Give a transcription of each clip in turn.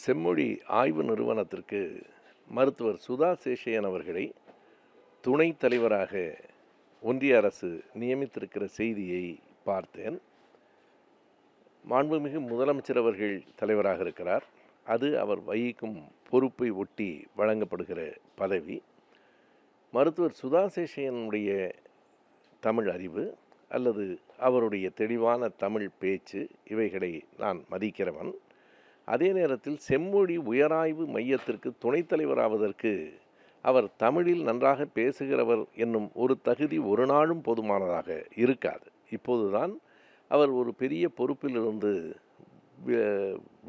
செம்மொழி ஆய்வு நிறுவனத்திற்கு மருத்துவர் சுதா சேஷையன் அவர்களை துணைத் தலைவராக ஒன்றிய அரசு நியமித்திருக்கிற செய்தியை பார்த்தேன். மாண்புமிகு முதலமைச்சர் அவர்கள் தலைவராக இருக்கிறார். அது அவர் வகிக்கும் பொறுப்பை ஒட்டி வழங்கப்படுகிற பதவி. மருத்துவர் சுதா சேஷையனுடைய தமிழ் அறிவு அல்லது அவருடைய தெளிவான தமிழ் பேச்சு இவைகளை நான் மதிக்கிறவன். அதே நேரத்தில் செம்மொழி உயராய்வு மையத்திற்கு துணைத் தலைவராவதற்கு அவர் தமிழில் நன்றாக பேசுகிறவர் என்னும் ஒரு தகுதி ஒரு நாளும் போதுமானதாக இருக்காது. இப்போதுதான் அவர் ஒரு பெரிய பொறுப்பிலிருந்து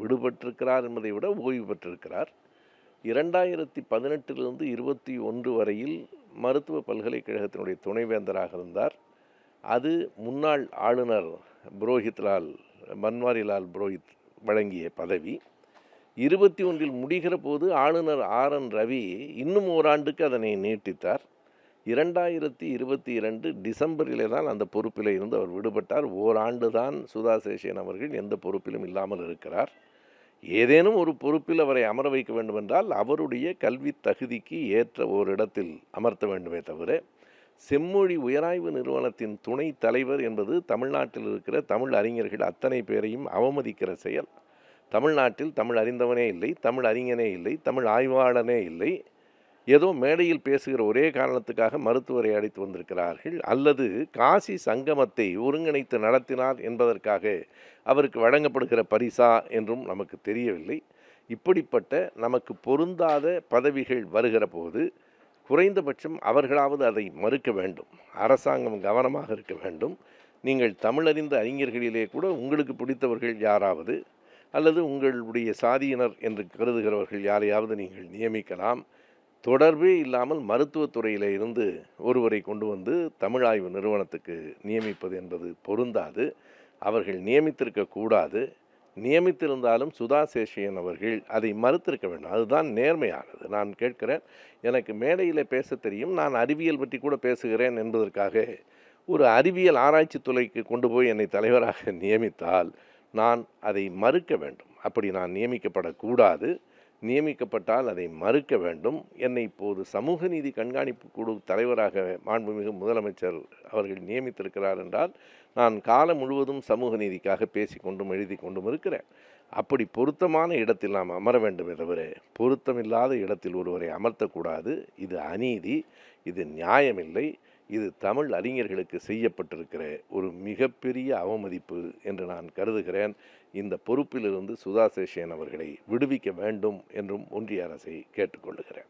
விடுபட்டிருக்கிறார் என்பதை விட ஓய்வு பெற்றிருக்கிறார். 2018 21 வரையில் மருத்துவ பல்கலைக்கழகத்தினுடைய துணைவேந்தராக இருந்தார். அது முன்னாள் ஆளுநர் பன்வாரிலால் புரோஹித் வழங்கிய பதவி. 21 முடிகிற போது ஆளுநர் RN ரவி இன்னும் ஓராண்டுக்கு அதனை நீட்டித்தார். 2022 டிசம்பரிலே தான் அந்த பொறுப்பில் இருந்து அவர் விடுபட்டார். ஓராண்டு தான் சுதா சேஷையன் அவர்கள் எந்த பொறுப்பிலும் இல்லாமல் இருக்கிறார். ஏதேனும் ஒரு பொறுப்பில் அவரை அமர வைக்க வேண்டுமென்றால் அவருடைய கல்வி தகுதிக்கு ஏற்ற ஓரிடத்தில் அமர்த்த வேண்டுமே தவிர, செம்மொழி உயராய்வு நிறுவனத்தின் துணை தலைவர் என்பது தமிழ்நாட்டில் இருக்கிற தமிழ் அறிஞர்கள் அத்தனை பேரையும் அவமதிக்கிற செயல். தமிழ்நாட்டில் தமிழ் அறிந்தவனே இல்லை, தமிழ் அறிஞனே இல்லை, தமிழ் ஆய்வாளனே இல்லை. ஏதோ மேடையில் பேசுகிற ஒரே காரணத்துக்காக மருத்துவரை அழைத்து வந்திருக்கிறார்கள். அல்லது காசி சங்கமத்தை ஒருங்கிணைத்து நடத்தினார் என்பதற்காக அவருக்கு வழங்கப்படுகிற பரிசா என்றும் நமக்கு தெரியவில்லை. இப்படிப்பட்ட நமக்கு பொருந்தாத பதவிகள் வருகிற போது குறைந்தபட்சம் அவர்களாவது அதை மறுக்க வேண்டும். அரசாங்கம் கவனமாக இருக்க வேண்டும். நீங்கள் தமிழறிந்த அறிஞர்களிலே கூட உங்களுக்கு பிடித்தவர்கள் யாராவது அல்லது உங்களுடைய சாதியினர் என்று கருதுகிறவர்கள் யாரையாவது நீங்கள் நியமிக்கலாம். தொடர்பே இல்லாமல் மருத்துவத்துறையில் இருந்து ஒருவரை கொண்டு வந்து தமிழ் ஆய்வு நிறுவனத்துக்கு நியமிப்பது என்பது பொருந்தாது. அவர்கள் நியமித்திருக்கக்கூடாது. நியமித்திருந்தாலும் சுதா சேஷையன் அவர்கள் அதை மறுத்திருக்க வேண்டும். அதுதான் நேர்மையானது. நான் கேட்கிறேன், எனக்கு மேடையில் பேச தெரியும், நான் அறிவியல் பற்றி கூட பேசுகிறேன் என்பதற்காக ஒரு அறிவியல் ஆராய்ச்சி துறைக்கு கொண்டு போய் என்னை தலைவராக நியமித்தால் நான் அதை மறுக்க வேண்டும். அப்படி நான் நியமிக்கப்படக்கூடாது. நியமிக்கப்பட்டால் அதை மறுக்க வேண்டும். என்னை இப்போது சமூக நீதி கண்காணிப்பு குழு தலைவராக மாண்புமிகு முதலமைச்சர் அவர்கள் நியமித்திருக்கிறார் என்றால் நான் காலம் முழுவதும் சமூக நீதிக்காக பேசிக்கொண்டும் எழுதி கொண்டும் இருக்கிறேன். அப்படி பொருத்தமான இடத்தில் நாம் அமர வேண்டுமே தவிர பொருத்தமில்லாத இடத்தில் ஒருவரை அமர்த்தக்கூடாது. இது அநீதி, இது நியாயமில்லை. இது தமிழ் அறிஞர்களுக்கு செய்யப்பட்டிருக்கிற ஒரு மிகப்பெரிய அவமதிப்பு என்று நான் கருதுகிறேன். இந்த பொறுப்பிலிருந்து சுதா சேஷையன் அவர்களை விடுவிக்க வேண்டும் என்றும் ஒன்றிய அரசை கேட்டுக்கொள்கிறேன்.